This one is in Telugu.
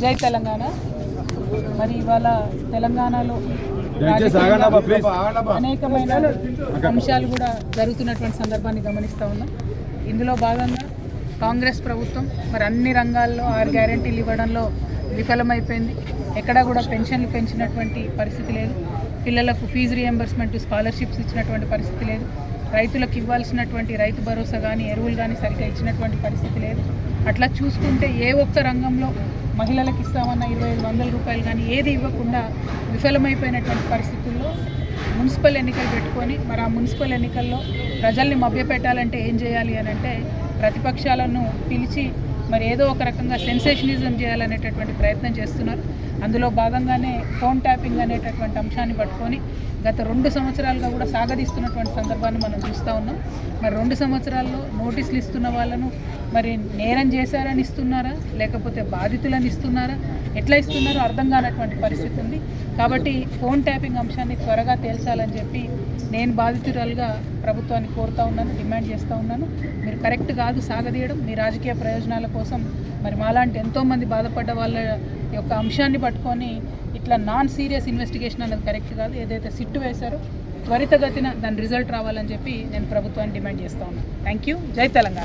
జై తెలంగాణ. మరి ఇవాళ తెలంగాణలో అనేకమైన అంశాలు కూడా జరుగుతున్నటువంటి సందర్భాన్ని గమనిస్తూ ఉన్నాం. ఇందులో భాగంగా కాంగ్రెస్ ప్రభుత్వం మరి అన్ని రంగాల్లో 6 గ్యారెంటీలు ఇవ్వడంలో విఫలమైపోయింది. ఎక్కడా కూడా పెన్షన్లు పెంచినటువంటి పరిస్థితి లేదు. పిల్లలకు ఫీజు రియంబర్స్మెంట్, స్కాలర్షిప్స్ ఇచ్చినటువంటి పరిస్థితి లేదు. రైతులకు ఇవ్వాల్సినటువంటి రైతు భరోసా కానీ ఎరువులు కానీ సరిగ్గా ఇచ్చినటువంటి పరిస్థితి లేదు. అట్లా చూసుకుంటే ఏ ఒక్క రంగంలో మహిళలకు ఇస్తామన్న 2500 రూపాయలు కానీ ఏది ఇవ్వకుండా విఫలమైపోయినటువంటి పరిస్థితుల్లో మున్సిపల్ ఎన్నికలు పెట్టుకొని మరి ఆ మున్సిపల్ ఎన్నికల్లో ప్రజల్ని మభ్యపెట్టాలంటే ఏం చేయాలి అని అంటే ప్రతిపక్షాలను పిలిచి మరి ఏదో ఒక రకంగా సెన్సేషనిజం చేయాలనేటటువంటి ప్రయత్నం చేస్తున్నారు. అందులో భాగంగానే ఫోన్ ట్యాపింగ్ అనేటటువంటి అంశాన్ని పట్టుకొని గత 2 సంవత్సరాలుగా కూడా సాగదీస్తున్నటువంటి సందర్భాన్ని మనం చూస్తూ ఉన్నాం. మరి 2 సంవత్సరాల్లో నోటీసులు ఇస్తున్న వాళ్ళను మరి నేరం చేశారని ఇస్తున్నారా, లేకపోతే బాధితులను ఇస్తున్నారా, ఎట్లా ఇస్తున్నారో అర్థం కానటువంటి పరిస్థితి ఉంది. కాబట్టి ఫోన్ ట్యాపింగ్ అంశాన్ని త్వరగా తేల్చాలని చెప్పి నేను బాధితురాలుగా ప్రభుత్వాన్ని కోరుతూ ఉన్నాను, డిమాండ్ చేస్తూ ఉన్నాను. మీరు కరెక్ట్ కాదు సాగదీయడం, మీ రాజకీయ ప్రయోజనాల కోసం మరి మాలాంటి ఎంతోమంది బాధపడ్డ వాళ్ళ యొక్క అంశాన్ని పట్టుకొని ఇట్లా నాన్ సీరియస్ ఇన్వెస్టిగేషన్ అనేది కరెక్ట్ కాదు. ఏదైతే సిట్టు వేశారో త్వరితగతిన దాని రిజల్ట్ రావాలని చెప్పి నేను ప్రభుత్వాన్ని డిమాండ్ చేస్తూ ఉన్నాను. Thank you. జై తెలంగాణ.